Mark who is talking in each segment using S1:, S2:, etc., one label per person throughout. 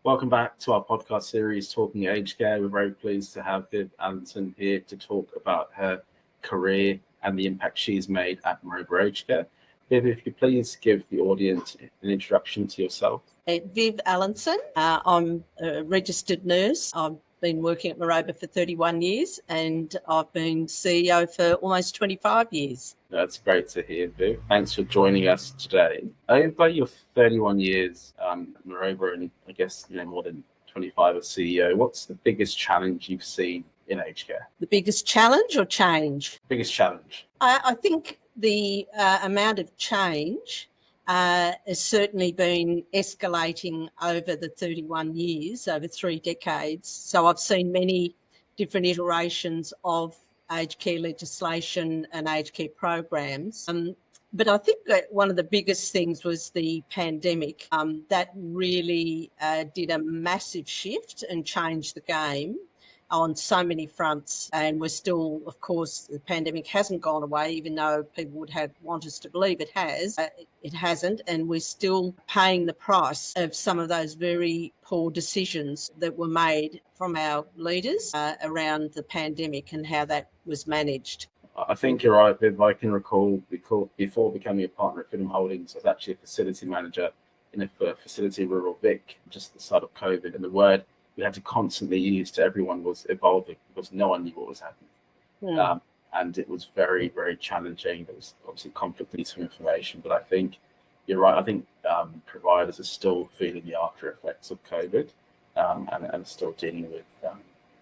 S1: Welcome back to our podcast series, Talking Aged Care. We're very pleased to have Viv Allanson here to talk about her career and the impact she's made at Maroba Aged Care. Viv, if you could please give the audience an introduction to yourself.
S2: Viv Allanson. I'm a registered nurse. I've been working at Maroba for 31 years and I've been CEO for almost 25 years.
S1: That's great to hear, Viv. Thanks for joining us today. Over your 31 years at Maroba and I guess more than 25 as CEO, what's the biggest challenge you've seen in aged care?
S2: The biggest challenge or change?
S1: Biggest challenge.
S2: I think the amount of change has certainly been escalating over the 31 years, over 3 decades. So I've seen many different iterations of aged care legislation and aged care programs. But I think that one of the biggest things was the pandemic. That really did a massive shift and changed the game on so many fronts, and we're still, of course, the pandemic hasn't gone away, even though people would want us to believe it has. It hasn't, and we're still paying the price of some of those very poor decisions that were made from our leaders around the pandemic and how that was managed.
S1: I think you're right, Viv. I can recall before becoming a partner at Finham Holdings, I was actually a facility manager in a facility in rural Vic, just at the start of COVID, and the word we had to constantly use to everyone was evolving because no one knew what was happening. And it was very, very challenging. There was obviously conflict of information, but I think you're right. I think providers are still feeling the after effects of COVID and still dealing with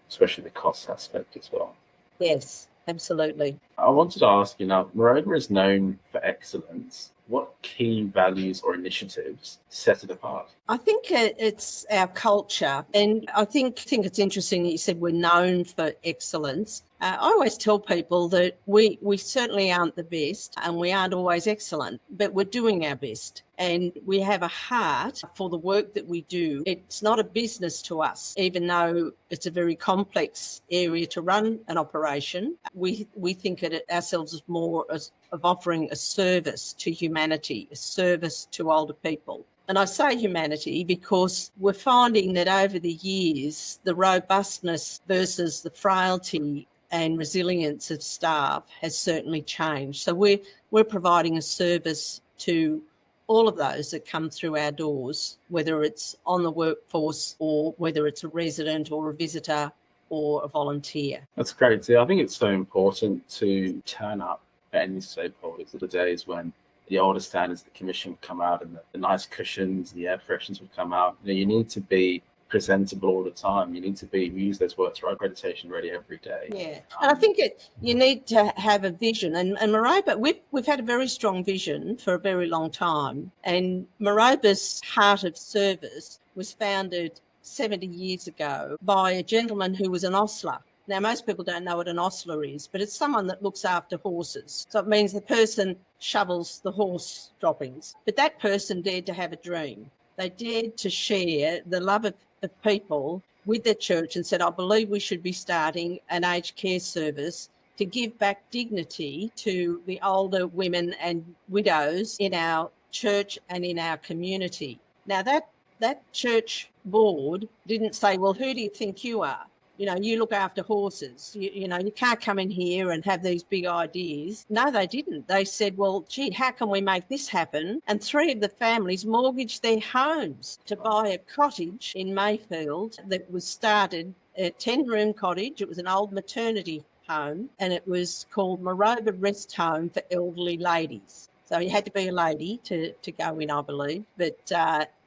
S1: especially the cost aspect as well.
S2: Yes, absolutely.
S1: I wanted to ask you now, Maroba is known for excellence. What key values or initiatives set it apart?
S2: I think it's our culture, and I think it's interesting that you said we're known for excellence. I always tell people that we certainly aren't the best and we aren't always excellent, but we're doing our best. And we have a heart for the work that we do. It's not a business to us, even though it's a very complex area to run an operation. We think of ourselves as more of offering a service to humanity, a service to older people. And I say humanity because we're finding that over the years, the robustness versus the frailty and resilience of staff has certainly changed. So we're providing a service to all of those that come through our doors, whether it's on the workforce or whether it's a resident or a visitor or a volunteer.
S1: That's great. See, I think it's so important to turn up at any stakeholders. Of the days when the older standards, the commission would come out and the nice cushions, the air fresheners would come out. You need to be presentable all the time. You need to be, we use those words, right, accreditation ready every day.
S2: Yeah, and I think you need to have a vision. And Maroba, we've had a very strong vision for a very long time. And Maroba's heart of service was founded 70 years ago by a gentleman who was an ostler. Now, most people don't know what an ostler is, but it's someone that looks after horses. So it means the person shovels the horse droppings. But that person dared to have a dream. They dared to share the love of people with their church and said, I believe we should be starting an aged care service to give back dignity to the older women and widows in our church and in our community. Now, that church board didn't say, well, who do you think you are? You look after horses. You can't come in here and have these big ideas. No, they didn't. They said, well, gee, how can we make this happen? And 3 of the families mortgaged their homes to buy a cottage in Mayfield that was started, a 10-room cottage. It was an old maternity home, and it was called Maroba Rest Home for Elderly Ladies. So you had to be a lady to go in, I believe.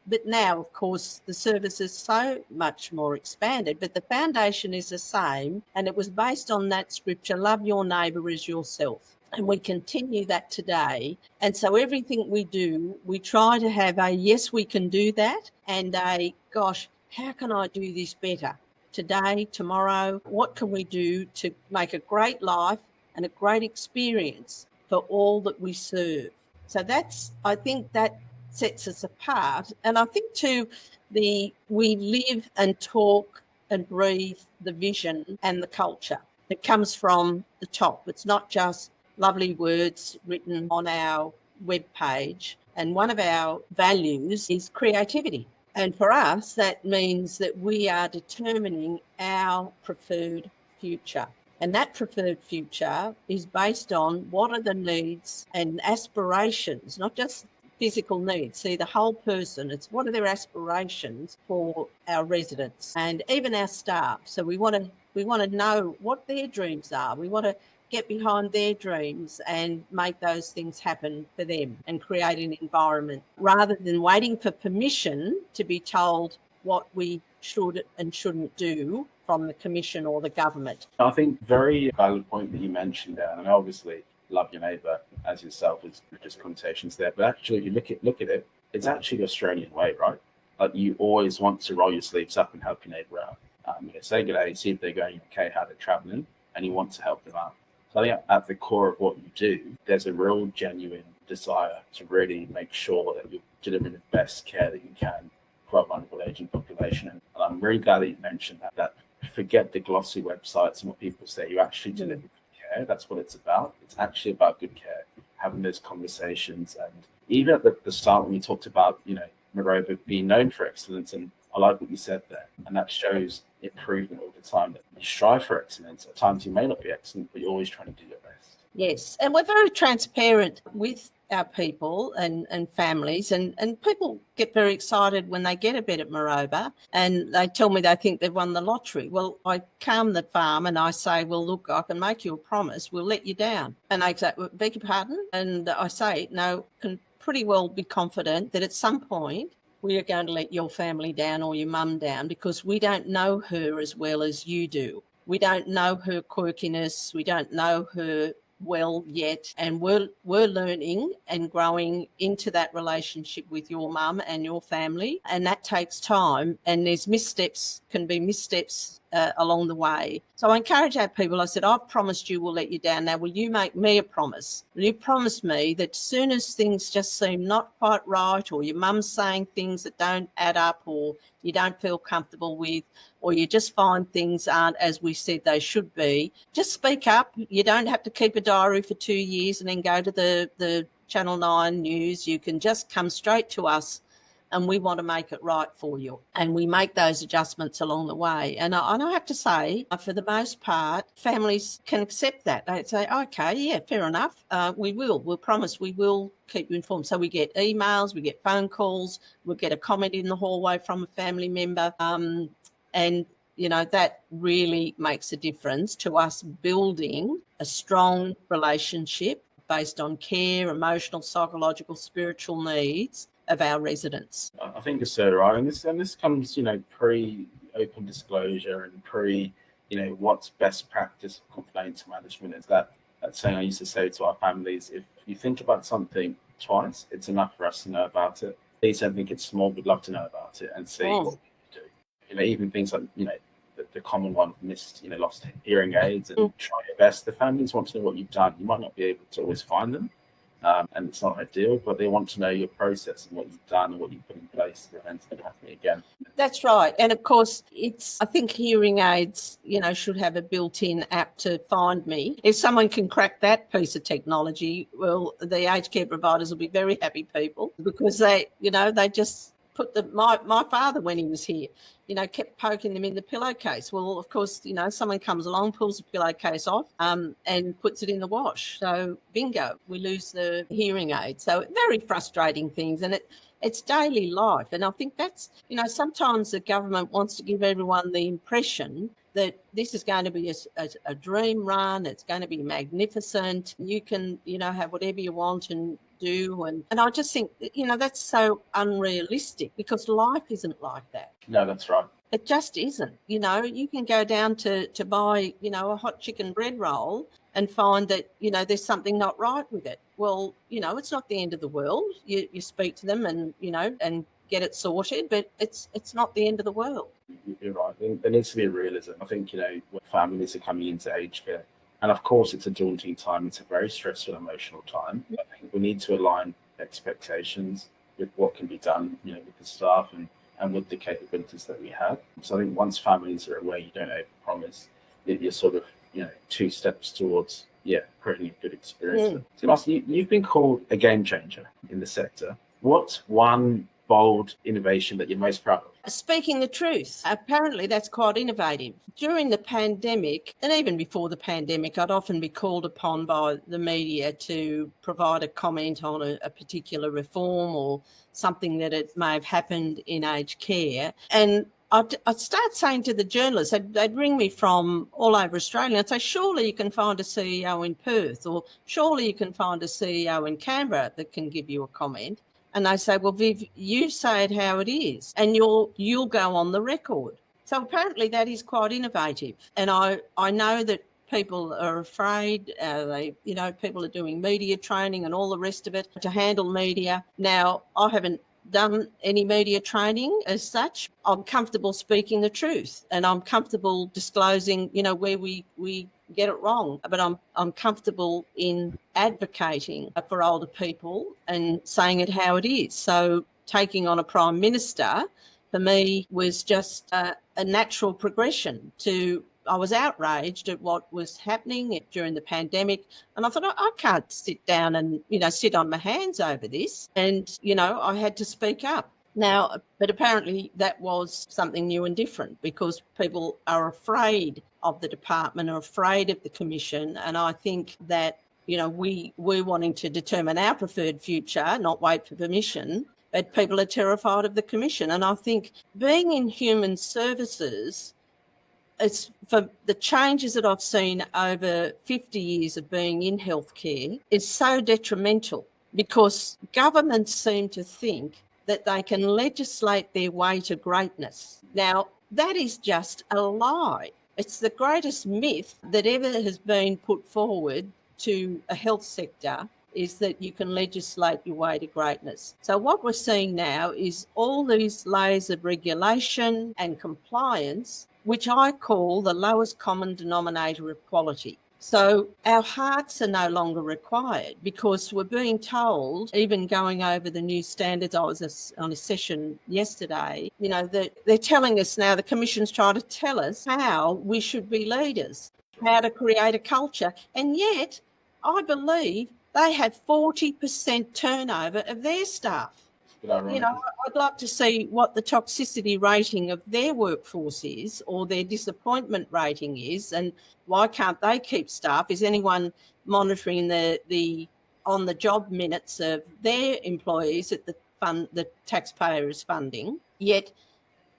S2: But now, of course, the service is so much more expanded, but the foundation is the same, and it was based on that scripture, love your neighbour as yourself. And we continue that today. And so everything we do, we try to have a yes, we can do that, and a gosh, how can I do this better? Today, tomorrow, what can we do to make a great life and a great experience for all that we serve? So I think that sets us apart. And I think too, we live and talk and breathe the vision and the culture that comes from the top. It's not just lovely words written on our webpage. And one of our values is creativity. And for us, that means that we are determining our preferred future. And that preferred future is based on what are the needs and aspirations, not just physical needs. See, the whole person, it's what are their aspirations for our residents and even our staff. So we want to know what their dreams are. We want to get behind their dreams and make those things happen for them and create an environment rather than waiting for permission to be told what we should and shouldn't do from the commission or the government.
S1: I think very valid point that you mentioned there, and obviously love your neighbour as yourself is just connotations there, but actually if you look at it, it's actually the Australian way, right? Like you always want to roll your sleeves up and help your neighbour out. Say good day, see if they're going okay, how they're travelling, and you want to help them out. So I think at the core of what you do, there's a real genuine desire to really make sure that you're delivering the best care that you can for a vulnerable aging population. And I'm really glad that you mentioned that forget the glossy websites and what people say. You actually deliver good care. That's what it's about. It's actually about good care, having those conversations. And even at the start when we talked about, Maroba being known for excellence, and I like what you said there, and that shows improvement all the time, that you strive for excellence. At times you may not be excellent, but you're always trying to do your best.
S2: Yes, and we're very transparent with our people and families, and people get very excited when they get a bed at Maroba and they tell me they think they've won the lottery. Well, I calm the farm and I say, well, look, I can make you a promise, we'll let you down. And they say, well, beg your pardon? And I say, no, can pretty well be confident that at some point we are going to let your family down or your mum down, because we don't know her as well as you do. We don't know her quirkiness. We don't know her well yet, and we're learning and growing into that relationship with your mum and your family, and that takes time, and there's can be missteps along the way. So I encourage our people. I said, I've promised you we'll let you down. Now, will you make me a promise? Will you promise me that as soon as things just seem not quite right, or your mum's saying things that don't add up, or you don't feel comfortable with, or you just find things aren't as we said they should be, just speak up. You don't have to keep a diary for 2 years and then go to the Channel 9 news. You can just come straight to us, and we want to make it right for you. And we make those adjustments along the way. And I have to say, for the most part, families can accept that. They say, okay, yeah, fair enough. We'll promise we will keep you informed. So we get emails, we get phone calls, we'll get a comment in the hallway from a family member. And that really makes a difference to us building a strong relationship based on care, emotional, psychological, spiritual needs of our residents.
S1: I think you're so right. And this comes, pre-open disclosure and what's best practice for complaints management. Is that saying I used to say to our families, if you think about something twice, it's enough for us to know about it. Please don't think it's small. We'd love to know about it and see what we can do. Even things like, the common one, lost hearing aids, and try your best. The families want to know what you've done. You might not be able to always find them, and it's not ideal, but they want to know your process and what you've done and what you've put in place to prevent it happening again. That's
S2: right. And of course, I think hearing aids, should have a built-in app to find me. If someone can crack that piece of technology, well, the aged care providers will be very happy people, because they just put my father, when he was here, kept poking them in the pillowcase. Well, of course, someone comes along, pulls the pillowcase off, and puts it in the wash. So bingo, we lose the hearing aid. So very frustrating things, and it's daily life. And I think that's, sometimes the government wants to give everyone the impression that this is going to be a dream run. It's going to be magnificent. You can, have whatever you want and do. And I just think, that's so unrealistic, because life isn't like that.
S1: No, that's right.
S2: It just isn't. You can go down to buy, a hot chicken bread roll and find that, there's something not right with it. Well, it's not the end of the world. You speak to them and, and get it sorted, but it's not the end of the world.
S1: You're right. There needs to be a realism. I think, when families are coming into aged care, and of course it's a daunting time, it's a very stressful, emotional time. I think we need to align expectations with what can be done, with the staff and with the capabilities that we have. So I think once families are aware, you don't overpromise, you're sort of, 2 steps towards, creating a good experience. So Marcia, you've been called a game changer in the sector. What's one bold innovation that you're most proud of?
S2: Speaking the truth, apparently that's quite innovative. During the pandemic, and even before the pandemic, I'd often be called upon by the media to provide a comment on a particular reform or something that it may have happened in aged care. And I'd start saying to the journalists, they'd ring me from all over Australia and say, surely you can find a CEO in Perth, or surely you can find a CEO in Canberra that can give you a comment. And they say, well, Viv, you say it how it is, and you'll go on the record. So apparently that is quite innovative. And I know that people are afraid. People are doing media training and all the rest of it to handle media. Now, I haven't done any media training as such. I'm comfortable speaking the truth, and I'm comfortable disclosing, where we get it wrong. But I'm comfortable in advocating for older people and saying it how it is. So taking on a Prime Minister for me was just a natural progression to. I was outraged at what was happening during the pandemic, and I thought, I can't sit down and, sit on my hands over this. And, I had to speak up. Now, but apparently that was something new and different, because people are afraid of the department, are afraid of the commission. And I think that, we're wanting to determine our preferred future, not wait for permission. But people are terrified of the commission. And I think being in human services, it's for the changes that I've seen over 50 years of being in healthcare is so detrimental, because governments seem to think that they can legislate their way to greatness. Now, that is just a lie. It's the greatest myth that ever has been put forward to a health sector, is that you can legislate your way to greatness. So what we're seeing now is all these layers of regulation and compliance, which I call the lowest common denominator of quality. So our hearts are no longer required, because we're being told, even going over the new standards, I was on a session yesterday, that they're telling us now, the Commission's trying to tell us how we should be leaders, how to create a culture. And yet, I believe they have 40% turnover of their staff. I'd like to see what the toxicity rating of their workforce is, or their disappointment rating is, and why can't they keep staff? Is anyone monitoring the on-the-job minutes of their employees that the taxpayer is funding? Yet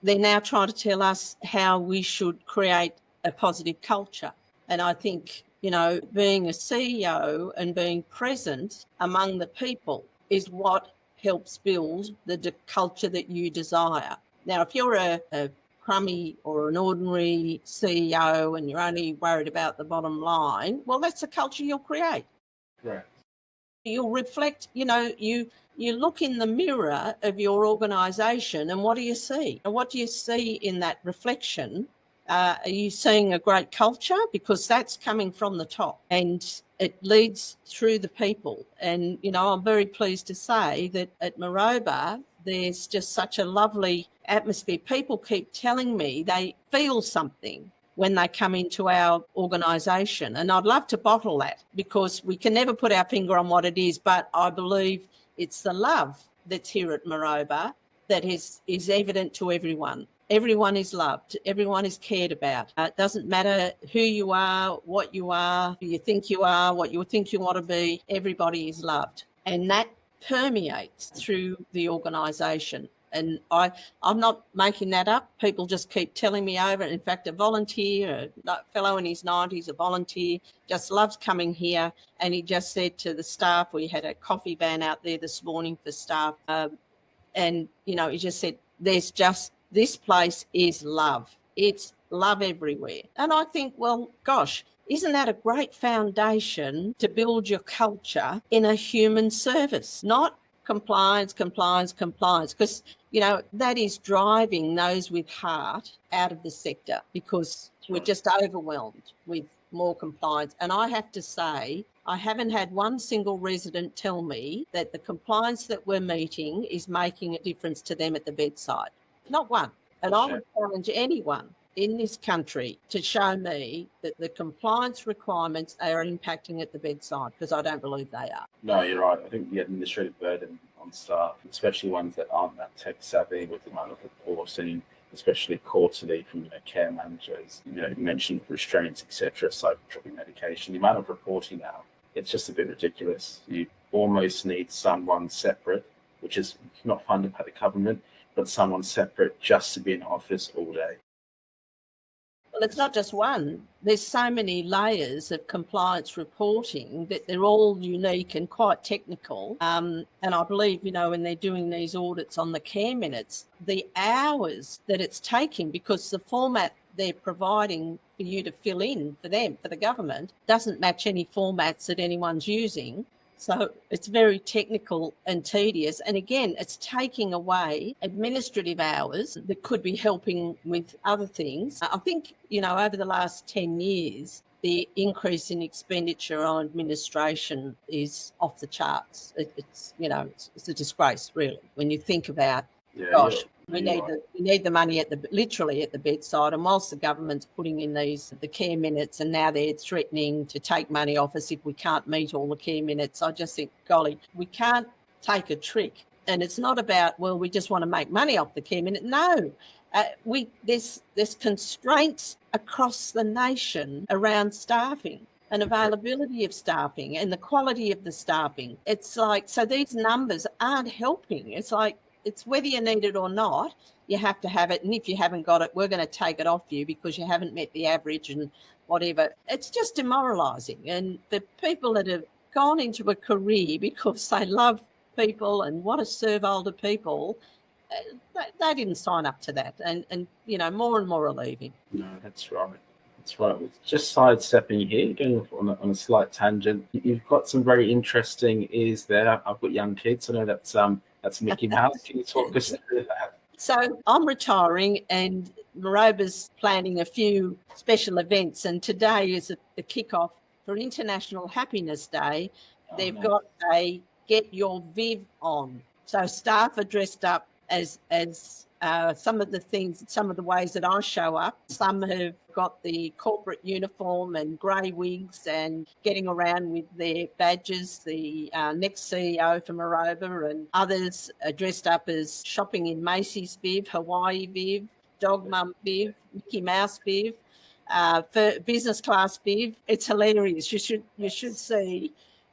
S2: they're now trying to tell us how we should create a positive culture. And I think, being a CEO and being present among the people is what helps build the culture that you desire. Now, if you're a crummy or an ordinary CEO and you're only worried about the bottom line, well, that's the culture you'll create.
S1: Right.
S2: You'll reflect, you look in the mirror of your organisation, and what do you see? And what do you see in that reflection? Are you seeing a great culture? Because that's coming from the top, and it leads through the people. And, I'm very pleased to say that at Maroba, there's just such a lovely atmosphere. People keep telling me they feel something when they come into our organisation. And I'd love to bottle that, because we can never put our finger on what it is, but I believe it's the love that's here at Maroba that is evident to everyone. Everyone is loved. Everyone is cared about. It doesn't matter who you are, what you are, who you think you are, what you think you want to be. Everybody is loved. And that permeates through the organisation. And I'm not making that up. People just keep telling me over. In fact, a volunteer, a fellow in his 90s, a volunteer, just loves coming here. And he just said to the staff, we had a coffee van out there this morning for staff. And, he just said, this place is love. It's love everywhere. And I think, well, gosh, isn't that a great foundation to build your culture in a human service? Not compliance, because, that is driving those with heart out of the sector, because we're just overwhelmed with more compliance. And I have to say, I haven't had one single resident tell me that the compliance that we're meeting is making a difference to them at the bedside. Not one. And I would challenge anyone in this country to show me that the compliance requirements are impacting at the bedside, because I don't believe they are.
S1: No, you're right. I think the administrative burden on on staff, especially ones that aren't that tech savvy, with the amount of reporting, especially quarterly from care managers. You mentioned restraints, etc., psychotropic medication. The amount of reporting now, it's just a bit ridiculous. You almost need someone separate, which is not funded by the government, but someone separate just to be in office all day.
S2: Well, it's not just one. There's so many layers of compliance reporting that they're all unique and quite technical. And I believe, when they're doing these audits on the care minutes, the hours that it's taking, because the format they're providing for you to fill in for them, for the government, doesn't match any formats that anyone's using. So it's very technical and tedious. And again, it's taking away administrative hours that could be helping with other things. I think, over the last 10 years, the increase in expenditure on administration is off the charts. It's a disgrace, really, when you think about, we need the money literally at the bedside. And whilst the government's putting in the care minutes, and now they're threatening to take money off us if we can't meet all the care minutes, I just think, golly, we can't take a trick. And it's not about, well, we just want to make money off the care minute. No, there's constraints across the nation around staffing and availability of staffing and the quality of the staffing. It's like, so these numbers aren't helping. It's like, it's whether you need it or not, you have to have it. And if you haven't got it, we're going to take it off you because you haven't met the average and whatever. It's just demoralising. And the people that have gone into a career because they love people and want to serve older people, they didn't sign up to that. And more and more are leaving.
S1: No, that's right. That's right. Just sidestepping here, going on a slight tangent. You've got some very interesting ears there. I've got young kids. I know that's Mickey Mouse. Can you talk us through that?
S2: So I'm retiring, and Maroba's planning a few special events, and today is the kick-off for International Happiness Day. They've got a Get Your Viv on. So staff are dressed up as some of the ways that I show up. Some have got the corporate uniform and grey wigs and getting around with their badges, the next CEO for Maroba, and others are dressed up as shopping in Macy's Viv, Hawaii Viv, Dog Mum Viv, Mickey Mouse Viv, for business class Viv. It's hilarious. You should see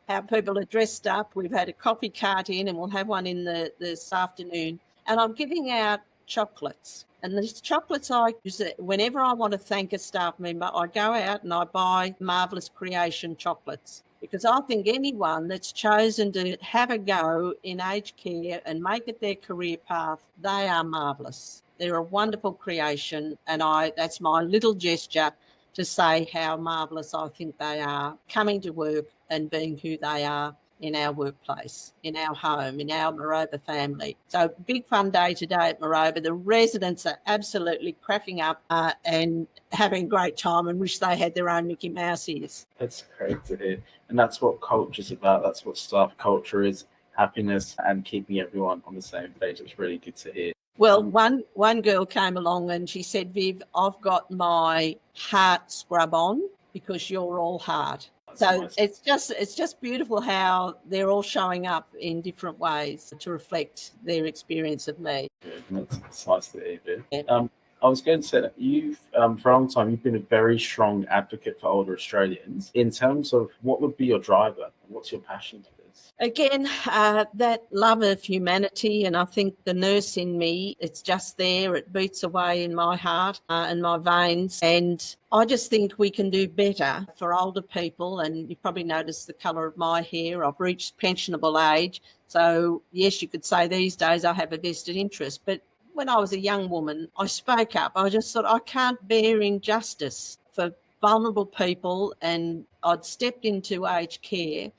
S2: how people are dressed up. We've had a coffee cart in, and we'll have one in this afternoon. And I'm giving out chocolates. And these chocolates I use whenever I want to thank a staff member, I go out and I buy Marvellous Creation chocolates, because I think anyone that's chosen to have a go in aged care and make it their career path, they are marvellous. They're a wonderful creation, and that's my little gesture to say how marvellous I think they are, coming to work and being who they are in our workplace, in our home, in our Maroba family. So big fun day today at Maroba. The residents are absolutely cracking up and having a great time, and wish they had their own Mickey Mouse ears.
S1: That's great to hear. And that's what culture's about. That's what staff culture is, happiness and keeping everyone on the same page. It's really good to hear.
S2: Well, one girl came along and she said, Viv, I've got my heart scrub on because you're all heart. So nice. It's just beautiful how they're all showing up in different ways to reflect their experience of me.
S1: Good. That's nice to hear, Viv. Yeah. I was going to say that you've, for a long time, you've been a very strong advocate for older Australians. In terms of what would be your driver, what's your passion for this?
S2: Again, that love of humanity, and I think the nurse in me, it's just there. It beats away in my heart and my veins, and I just think we can do better for older people. And you've probably noticed the colour of my hair. I've reached pensionable age, so yes, you could say these days I have a vested interest, but when I was a young woman, I spoke up. I just thought I can't bear injustice for vulnerable people, and I'd stepped into aged care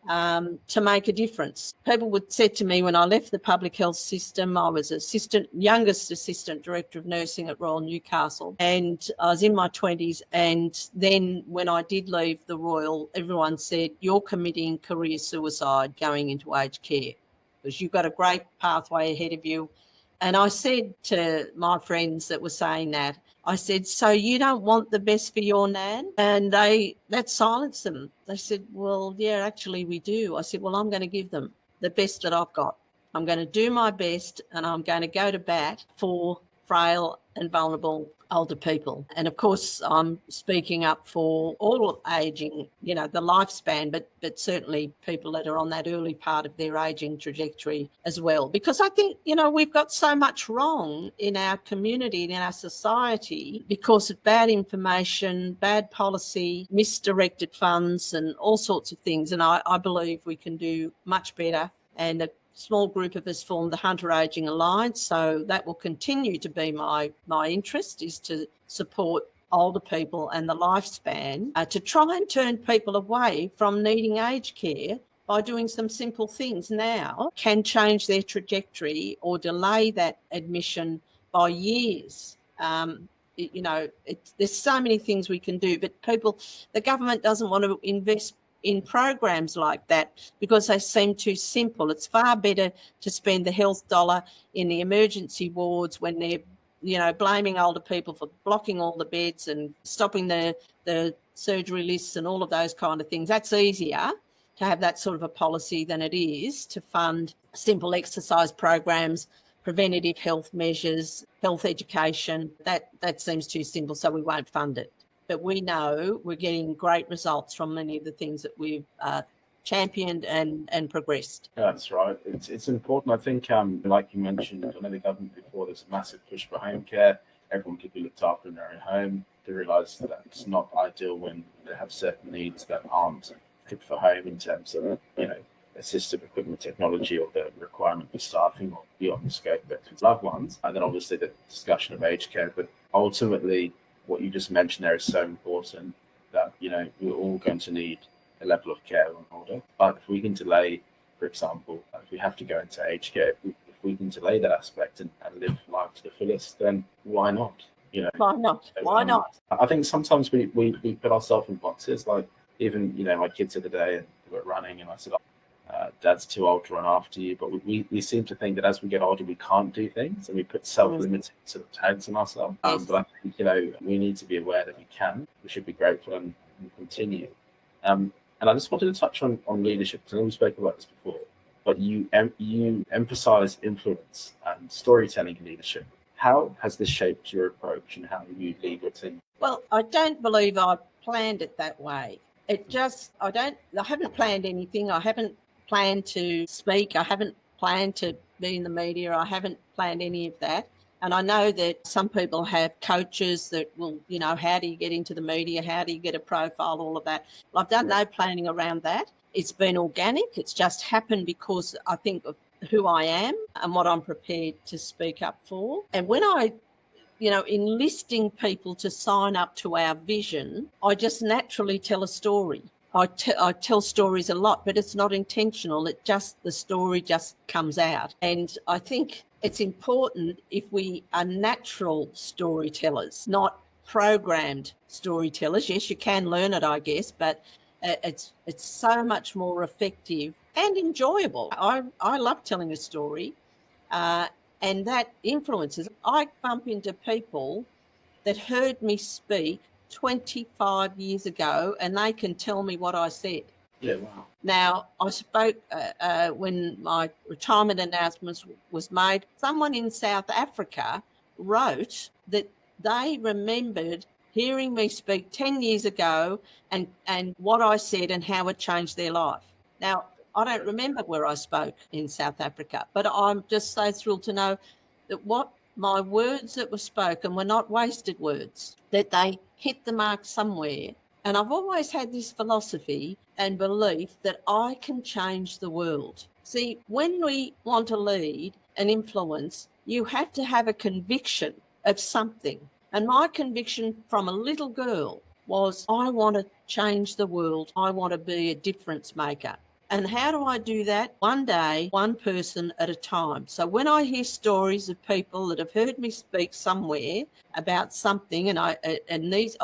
S2: to make a difference. People would say to me when I left the public health system, I was youngest assistant director of nursing at Royal Newcastle, and I was in my 20s. And then when I did leave the Royal, everyone said, you're committing career suicide going into aged care because you've got a great pathway ahead of you. And I said to my friends that were saying that, I said, so you don't want the best for your nan? And that silenced them. They said, well, yeah, actually we do. I said, well, I'm going to give them the best that I've got. I'm going to do my best, and I'm going to go to bat for frail and vulnerable older people. And of course, I'm speaking up for all ageing, the lifespan, but certainly people that are on that early part of their ageing trajectory as well. Because I think, we've got so much wrong in our community and in our society because of bad information, bad policy, misdirected funds and all sorts of things. And I believe we can do much better. And a small group of us formed the Hunter Ageing Alliance, so that will continue to be my interest, is to support older people and the lifespan, to try and turn people away from needing aged care by doing some simple things now can change their trajectory or delay that admission by years. There's so many things we can do, but the government doesn't want to invest in programs like that because they seem too simple. It's far better to spend the health dollar in the emergency wards when they're blaming older people for blocking all the beds and stopping the surgery lists and all of those kind of things. That's easier to have that sort of a policy than it is to fund simple exercise programs, preventative health measures, health education. That seems too simple, so we won't fund it. But we know we're getting great results from many of the things that we've championed and progressed.
S1: That's right. It's important. I think, like you mentioned, I know the government before, there's a massive push for home care. Everyone could be looked after in their own home. They realise that it's not ideal when they have certain needs that aren't fit for home in terms of, assistive equipment technology or the requirement for staffing or beyond the scope of it loved ones. And then obviously the discussion of aged care. But ultimately, what you just mentioned there is so important that, we're all going to need a level of care when older. But if we can delay, for example, if we have to go into aged care, if we can delay that aspect and live life to the fullest, then why not?
S2: Why not? Why not?
S1: I think sometimes we put ourselves in boxes. Like even, my kids the other day were running and I said, Dad's too old to run after you. But we seem to think that as we get older, we can't do things, and we put self-limiting sort of tags on ourselves.
S2: Yes.
S1: But I think, we need to be aware that we can. We should be grateful and continue. And I just wanted to touch on leadership, because I know we spoke about this before, but you emphasize influence and storytelling in leadership. How has this shaped your approach and how you lead your team?
S2: Well, I don't believe I planned it that way. I haven't planned anything. I haven't planned to speak. I haven't planned to be in the media. I haven't planned any of that. And I know that some people have coaches that will, how do you get into the media? How do you get a profile? All of that. Well, I've done no planning around that. It's been organic. It's just happened because I think of who I am and what I'm prepared to speak up for. And when I enlisting people to sign up to our vision, I just naturally tell a story. I tell stories a lot, but it's not intentional. The story just comes out. And I think it's important if we are natural storytellers, not programmed storytellers. Yes, you can learn it, I guess, but it's so much more effective and enjoyable. I love telling a story. And that influences. I bump into people that heard me speak 25 years ago, and they can tell me what I said.
S1: Yeah, wow.
S2: Now, I spoke when my retirement announcement was made. Someone in South Africa wrote that they remembered hearing me speak 10 years ago and what I said and how it changed their life. Now, I don't remember where I spoke in South Africa, but I'm just so thrilled to know that my words that were spoken were not wasted words, that they hit the mark somewhere. And I've always had this philosophy and belief that I can change the world. See, when we want to lead and influence, you have to have a conviction of something. And my conviction from a little girl was, I want to change the world. I want to be a difference maker. And how do I do that? One day, one person at a time. So when I hear stories of people that have heard me speak somewhere about something, and I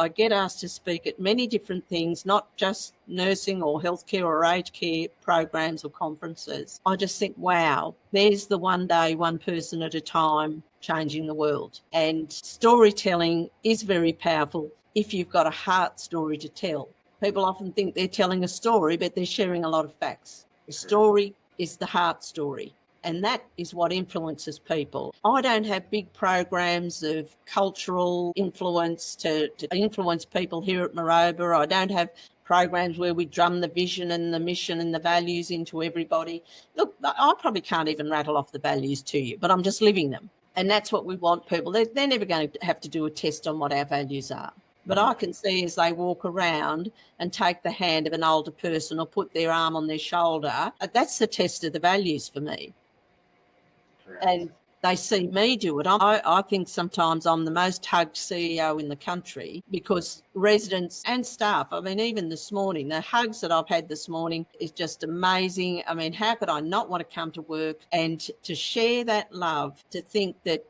S2: get asked to speak at many different things, not just nursing or healthcare or aged care programs or conferences, I just think, wow, there's the one day, one person at a time changing the world. And storytelling is very powerful if you've got a heart story to tell. People often think they're telling a story, but they're sharing a lot of facts. The story is the heart story. And that is what influences people. I don't have big programs of cultural influence to influence people here at Maroba. I don't have programs where we drum the vision and the mission and the values into everybody. Look, I probably can't even rattle off the values to you, but I'm just living them. And that's what we want people. They're never going to have to do a test on what our values are. But I can see as they walk around and take the hand of an older person or put their arm on their shoulder, that's the test of the values for me.
S1: Correct.
S2: And they see me do it. I think sometimes I'm the most hugged CEO in the country because residents and staff, I mean, even this morning, the hugs that I've had this morning is just amazing. I mean, how could I not want to come to work and to share that love, to think that,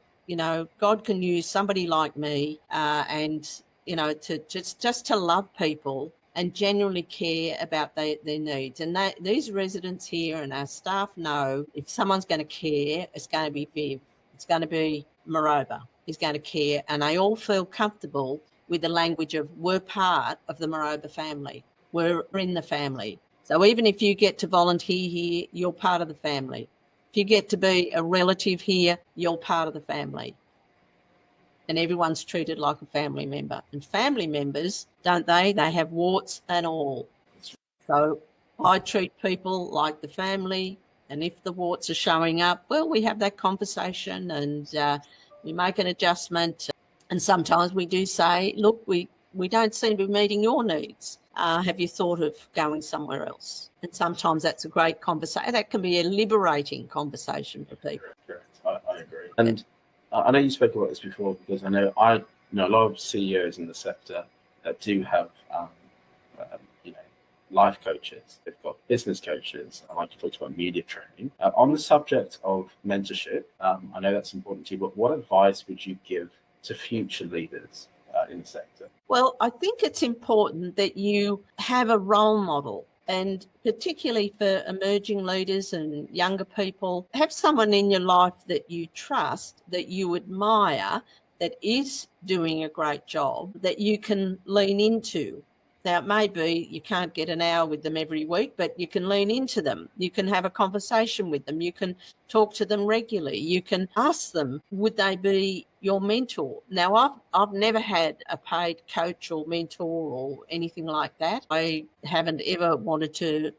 S2: God can use somebody like me and, to just to love people and genuinely care about their needs. And these residents here and our staff know if someone's going to care, it's going to be Viv. It's going to be Maroba. He's going to care. And they all feel comfortable with the language of we're part of the Maroba family. We're in the family. So even if you get to volunteer here, you're part of the family. If you get to be a relative here, you're part of the family. And everyone's treated like a family member. And family members, don't they? They have warts and all. So I treat people like the family. And if the warts are showing up, well, we have that conversation and we make an adjustment. And sometimes we do say, look, we don't seem to be meeting your needs. Have you thought of going somewhere else? And sometimes that's a great conversation. That can be a liberating conversation for people.
S1: Correct. I agree. And I know you spoke about this before because I know a lot of CEOs in the sector that do have life coaches. They've got business coaches. I like to talk about media training. On the subject of mentorship, I know that's important to you, but what advice would you give to future leaders in the sector?
S2: Well, I think it's important that you have a role model. And particularly for emerging leaders and younger people, have someone in your life that you trust, that you admire, that is doing a great job, that you can lean into. Now, it may be you can't get an hour with them every week, but you can lean into them. You can have a conversation with them. You can talk to them regularly. You can ask them, would they be your mentor? Now, I've never had a paid coach or mentor or anything like that. I haven't ever wanted to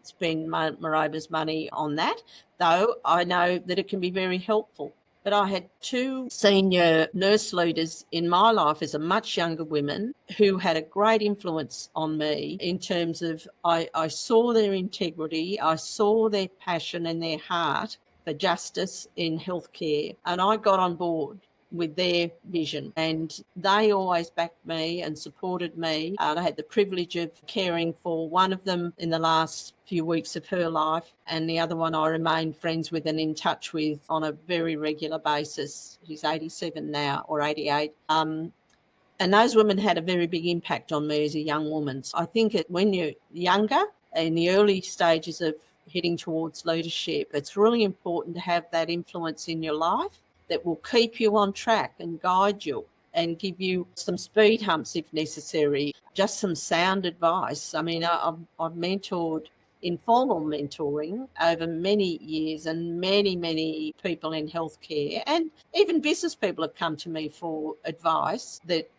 S2: spend Maroba's money on that, though I know that it can be very helpful. But I had two senior nurse leaders in my life as a much younger women who had a great influence on me in terms of I saw their integrity, I saw their passion and their heart for justice in healthcare, and I got on board with their vision, and they always backed me and supported me. I had the privilege of caring for one of them in the last few weeks of her life, and the other one I remain friends with and in touch with on a very regular basis. She's 87 now, or 88. And those women had a very big impact on me as a young woman. So I think when you're younger, in the early stages of heading towards leadership, it's really important to have that influence in your life that will keep you on track and guide you and give you some speed humps if necessary, just some sound advice. I mean, I've mentored informal mentoring over many years, and many people in healthcare and even business people have come to me for advice that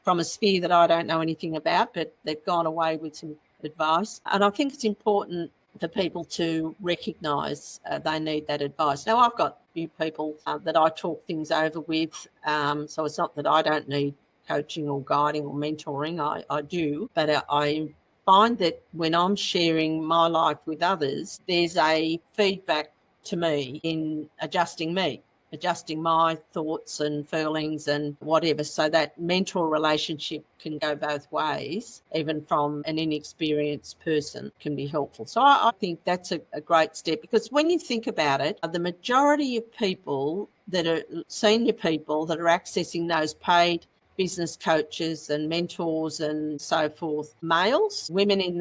S2: from a sphere that I don't know anything about, but they've gone away with some advice. And I think it's important for people to recognise they need that advice. Now, I've got a few people that I talk things over with, so it's not that I don't need coaching or guiding or mentoring. I do, but I find that when I'm sharing my life with others, there's a feedback to me in adjusting my thoughts and feelings and whatever. So that mentor relationship can go both ways, even from an inexperienced person can be helpful. So I think that's a great step, because when you think about it, the majority of people that are senior people that are accessing those paid business coaches and mentors and so forth, males. Women in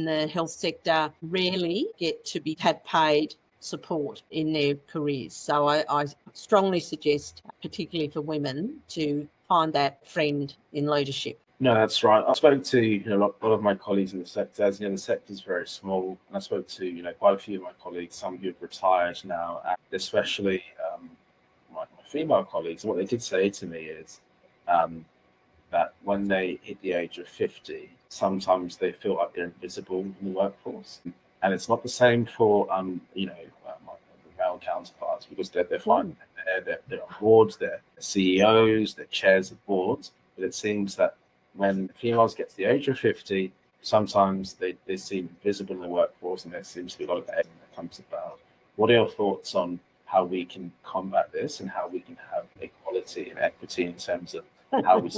S2: the health sector rarely get to have paid support in their careers. So I strongly suggest, particularly for women, to find that friend in leadership.
S1: No, that's right. I spoke to a lot of my colleagues in the sector. As the sector is very small, and I spoke to quite a few of my colleagues, some who have retired now, and especially my female colleagues. And what they did say to me is um, that when they hit the age of 50, sometimes they feel like they're invisible in the workforce, and it's not the same for my male counterparts, because they're fine. They're on boards, they're CEOs, they're chairs of boards, but it seems that when females get to the age of 50, sometimes they seem visible in the workforce, and there seems to be a lot of ageism that comes about. What are your thoughts on how we can combat this and how we can have equality and equity in terms of how we...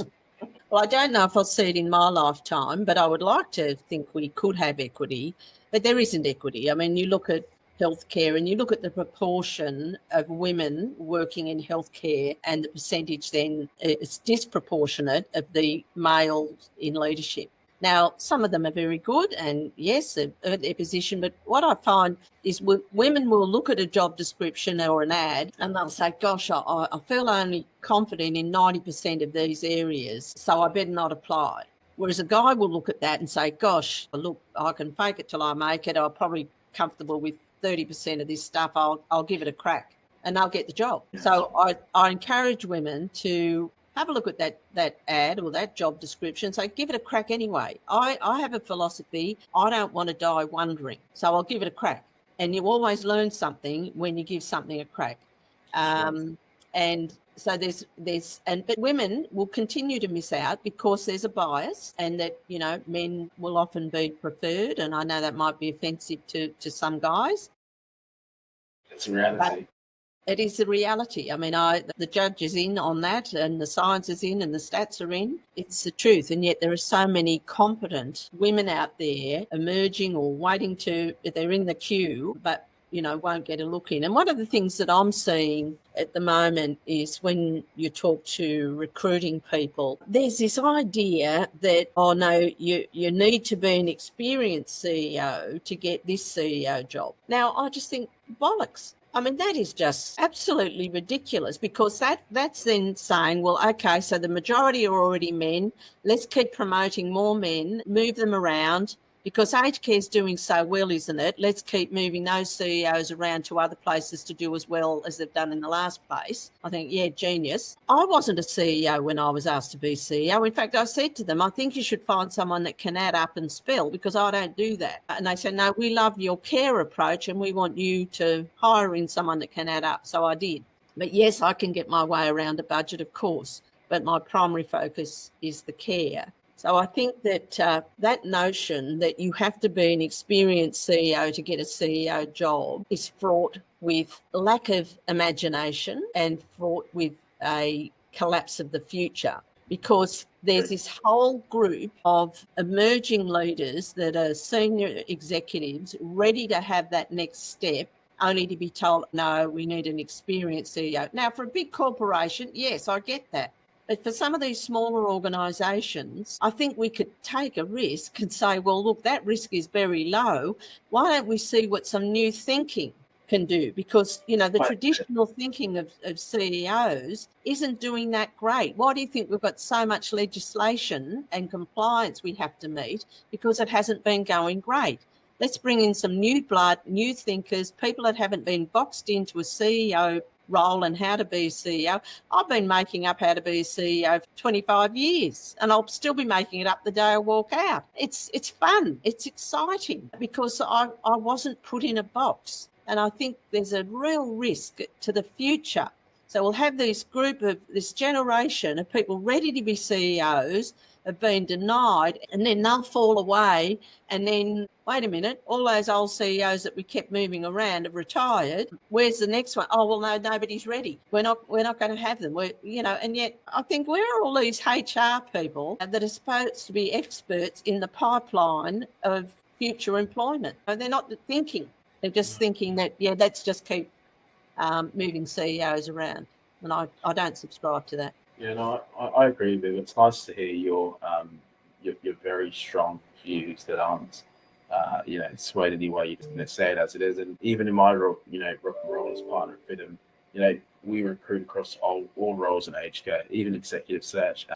S2: Well, I don't know if I'll see it in my lifetime, but I would like to think we could have equity, but there isn't equity. I mean, you look at healthcare and you look at the proportion of women working in healthcare, and the percentage then is disproportionate of the males in leadership. Now, some of them are very good, and yes, they've earned their position, but what I find is women will look at a job description or an ad and they'll say, gosh, I feel only confident in 90% of these areas, so I better not apply. Whereas a guy will look at that and say, gosh, look, I can fake it till I make it. I'm probably comfortable with 30% of this stuff. I'll give it a crack and they'll get the job. So I encourage women to have a look at that ad or that job description. So give it a crack anyway. I have a philosophy. I don't want to die wondering. So I'll give it a crack. And you always learn something when you give something a crack. And so but women will continue to miss out because there's a bias, and that, men will often be preferred. And I know that might be offensive to some guys.
S1: It's a reality.
S2: It is the reality. I mean, the judge is in on that, and the science is in, and the stats are in. It's the truth. And yet there are so many competent women out there emerging or waiting they're in the queue, but, won't get a look in. And one of the things that I'm seeing at the moment is when you talk to recruiting people, there's this idea that, oh no, you need to be an experienced CEO to get this CEO job. Now, I just think, bollocks. I mean, that is just absolutely ridiculous, because that's then saying, well, okay, so the majority are already men. Let's keep promoting more men, move them around, because aged care is doing so well, isn't it? Let's keep moving those CEOs around to other places to do as well as they've done in the last place. I think, yeah, genius. I wasn't a CEO when I was asked to be CEO. In fact, I said to them, I think you should find someone that can add up and spell, because I don't do that. And they said, no, we love your care approach and we want you to hire in someone that can add up. So I did. But yes, I can get my way around a budget, of course, but my primary focus is the care. So I think that that notion that you have to be an experienced CEO to get a CEO job is fraught with lack of imagination and fraught with a collapse of the future, because there's this whole group of emerging leaders that are senior executives ready to have that next step, only to be told, no, we need an experienced CEO. Now, for a big corporation, yes, I get that. But for some of these smaller organisations, I think we could take a risk and say, well, look, that risk is very low. Why don't we see what some new thinking can do? Because, the traditional thinking of CEOs isn't doing that great. Why do you think we've got so much legislation and compliance we have to meet? Because it hasn't been going great. Let's bring in some new blood, new thinkers, people that haven't been boxed into a CEO role and how to be a CEO. I've been making up how to be a CEO for 25 years, and I'll still be making it up the day I walk out. It's fun. It's exciting, because I wasn't put in a box. And I think there's a real risk to the future. So we'll have this generation of people ready to be CEOs, have been denied, and then they'll fall away. And then, wait a minute, all those old CEOs that we kept moving around have retired. Where's the next one? Oh, well, no, nobody's ready. We're not going to have them. And yet I think we're all these HR people that are supposed to be experts in the pipeline of future employment. So they're not thinking. They're just thinking that, let's just keep moving CEOs around. And I don't subscribe to that.
S1: Yeah, no, I agree with you. It's nice to hear your very strong views that aren't swayed anyway. You say it as it is. And even in my role, role as partner at FIDM, we recruit across all roles in aged care, even executive search.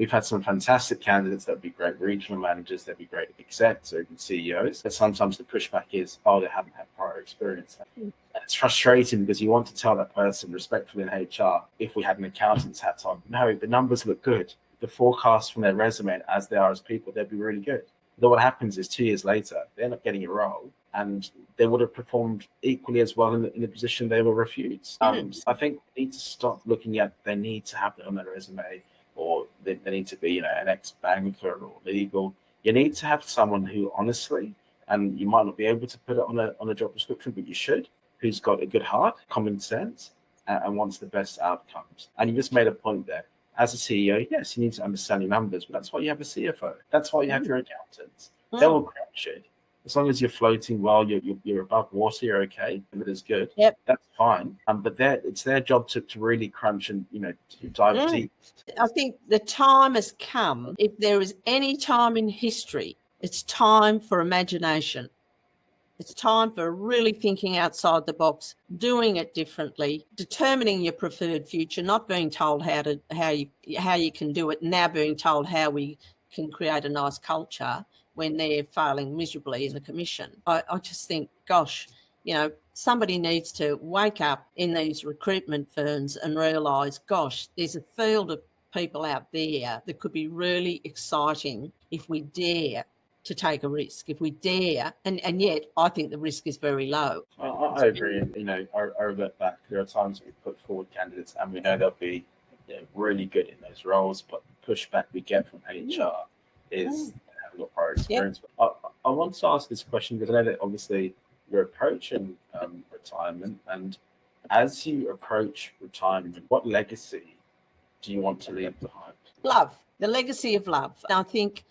S1: We've had some fantastic candidates that would be great regional managers, they'd be great execs or even CEOs. But sometimes the pushback is, oh, they haven't had prior experience. And it's frustrating because you want to tell that person respectfully in HR, if we had an accountant's hat on, no, the numbers look good. The forecast from their resume as they are as people, they'd be really good. But what happens is 2 years later, they end up getting a role and they would have performed equally as well in the position they were refused. So I think we need to stop looking at they need to have it on their resume, or they need to be, an ex-banker or legal. You need to have someone who honestly, and you might not be able to put it on a job description, but you should, who's got a good heart, common sense, and wants the best outcomes. And you just made a point there. As a CEO, yes, you need to understand your numbers, but that's why you have a CFO. That's why you have your accountants. They will crunch it. As long as you're floating well, you're above water, you're okay. It is good.
S2: Yep.
S1: That's fine. But it's their job to really crunch and to dive deep.
S2: I think the time has come. If there is any time in history, it's time for imagination. It's time for really thinking outside the box, doing it differently, determining your preferred future, not being told how you can do it, now being told how we can create a nice culture when they're failing miserably in the commission. I just think, gosh, somebody needs to wake up in these recruitment firms and realise, gosh, there's a field of people out there that could be really exciting if we dare to take a risk, if we dare, and yet I think the risk is very low.
S1: I agree. I revert back. There are times we put forward candidates and we know they'll be really good in those roles, but the pushback we get from HR is they haven't got prior experience. Yep. I want to ask this question because I know that obviously you're approaching retirement, and as you approach retirement, what legacy do you want to leave behind?
S2: Love, the legacy of love. I think,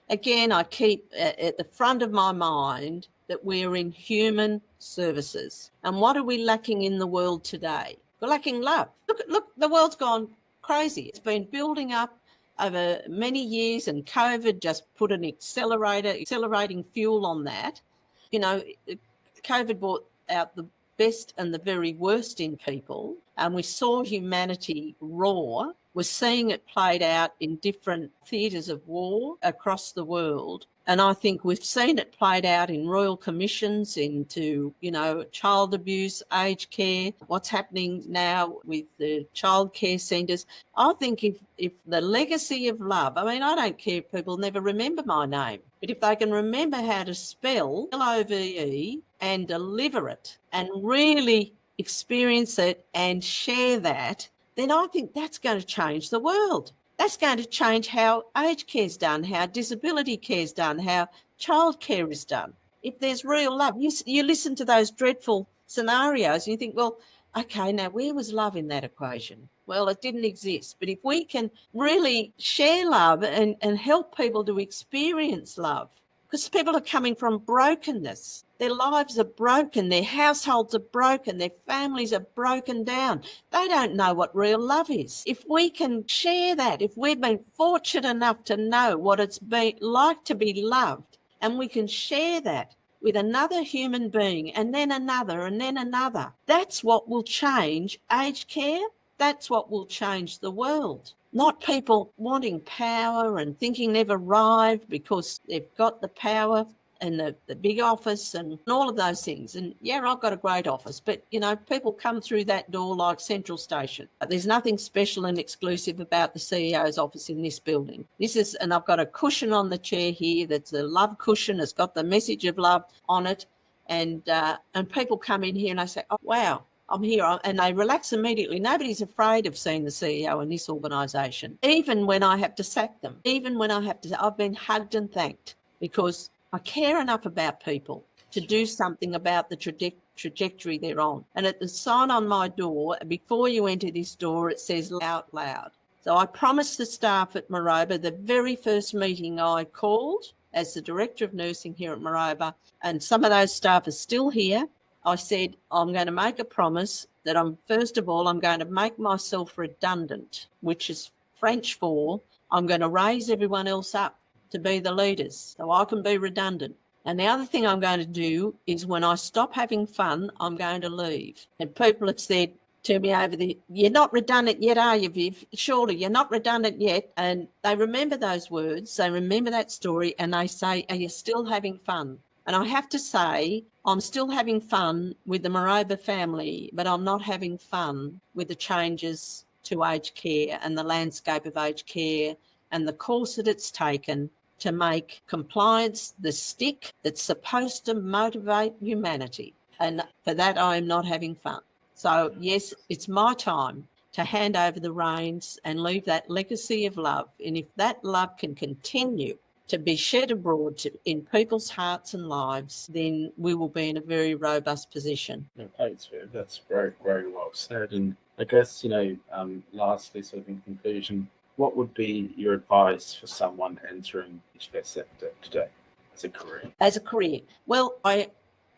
S2: again, I keep at the front of my mind that we're in human services. And what are we lacking in the world today? We're lacking love. Look, the world's gone crazy. It's been building up over many years, and COVID just put an accelerating fuel on that. COVID brought out the best and the very worst in people, and we saw humanity roar. We're seeing it played out in different theatres of war across the world. And I think we've seen it played out in royal commissions into, child abuse, aged care, what's happening now with the childcare centres. I think if the legacy of love, I don't care if people never remember my name, but if they can remember how to spell LOVE and deliver it and really experience it and share that, then I think that's going to change the world. That's going to change how aged care is done, how disability care is done, how childcare is done. If there's real love, you listen to those dreadful scenarios and you think, well, okay, now where was love in that equation? Well, it didn't exist. But if we can really share love and help people to experience love, because people are coming from brokenness. Their lives are broken. Their households are broken. Their families are broken down. They don't know what real love is. If we can share that, if we've been fortunate enough to know what it's been like to be loved, and we can share that with another human being and then another and then another, that's what will change aged care. That's what will change the world. Not people wanting power and thinking they've arrived because they've got the power and the big office and all of those things. And yeah, I've got a great office, but people come through that door like Central Station. There's nothing special and exclusive about the CEO's office in this building. And I've got a cushion on the chair here that's a love cushion. It's got the message of love on it. And people come in here and they say, oh, wow, I'm here, and they relax immediately. Nobody's afraid of seeing the CEO in this organisation, even when I have to sack them, I've been hugged and thanked because I care enough about people to do something about the trajectory they're on. And at the sign on my door, before you enter this door, it says out loud. So I promised the staff at Maroba, the very first meeting I called as the Director of Nursing here at Maroba, and some of those staff are still here, I said, I'm going to make a promise that I'm going to make myself redundant, which is French for I'm going to raise everyone else up to be the leaders so I can be redundant. And the other thing I'm going to do is when I stop having fun, I'm going to leave. And people have said, to me over the, you're not redundant yet, are you, Viv? Surely you're not redundant yet. And they remember those words, they remember that story, and they say, are you still having fun? And I have to say, I'm still having fun with the Maroba family, but I'm not having fun with the changes to aged care and the landscape of aged care and the course that it's taken to make compliance the stick that's supposed to motivate humanity. And for that, I am not having fun. So, yes, it's my time to hand over the reins and leave that legacy of love. And if that love can continue to be shed abroad in people's hearts and lives, then we will be in a very robust position.
S1: No, thanks, Viv. That's very, very well said. And I guess, lastly, sort of in conclusion, what would be your advice for someone entering the aged care sector today as a career?
S2: As a career, well, I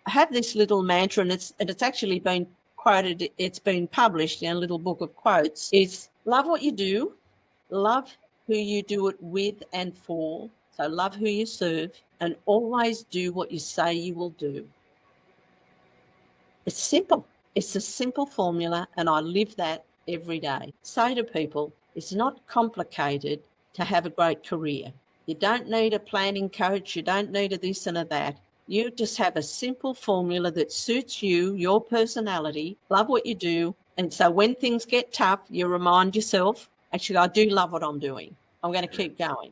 S2: have this little mantra, and it's actually been quoted. It's been published in a little book of quotes. Is love what you do, love who you do it with and for. So love who you serve, and always do what you say you will do. It's simple. It's a simple formula, and I live that every day. Say to people, it's not complicated to have a great career. You don't need a planning coach. You don't need a this and a that. You just have a simple formula that suits you, your personality, love what you do. And so when things get tough, you remind yourself, actually, I do love what I'm doing. I'm going to keep going.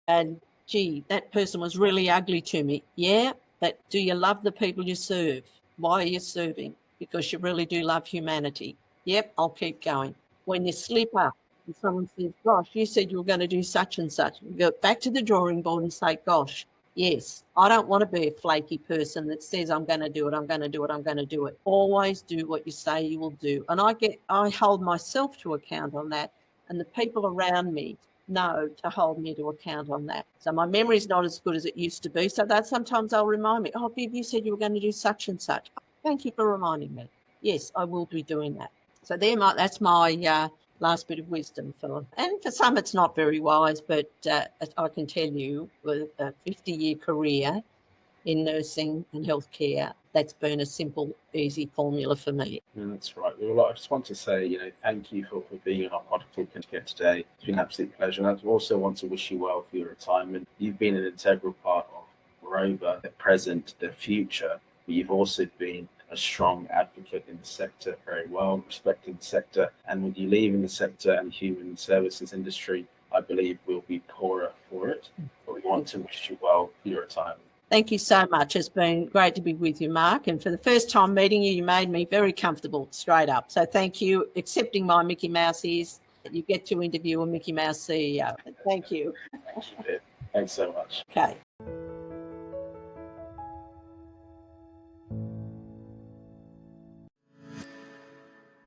S2: And gee, that person was really ugly to me. Yeah, but do you love the people you serve? Why are you serving? Because you really do love humanity. Yep, I'll keep going. When you slip up and someone says, gosh, you said you were going to do such and such, you go back to the drawing board and say, gosh, yes, I don't want to be a flaky person that says I'm going to do it, I'm going to do it, I'm going to do it. Always do what you say you will do. And I hold myself to account on that, and the people around me know to hold me to account on that. So my memory's not as good as it used to be. So that sometimes they'll remind me, oh, Viv, you said you were going to do such and such. Thank you for reminding me. Yes, I will be doing that. So that's my last bit of wisdom and for some it's not very wise, but I can tell you with a 50-year career in nursing and healthcare, that's been a simple, easy formula for me.
S1: Yeah, that's right. Well, I just want to say, thank you for being on our podcast here today. It's been an absolute pleasure. And I also want to wish you well for your retirement. You've been an integral part of Maroba, the present, the future, but you've also been a strong advocate in the sector, very well respected the sector. And with you leaving the sector and human services industry, I believe we'll be poorer for it. But we want to wish you well for your retirement.
S2: Thank you so much. It's been great to be with you, Mark. And for the first time meeting you, you made me very comfortable, straight up. So thank you. Accepting my Mickey Mouse ears, you get to interview a Mickey Mouse CEO. Thank you.
S1: Thanks so much.
S2: Okay.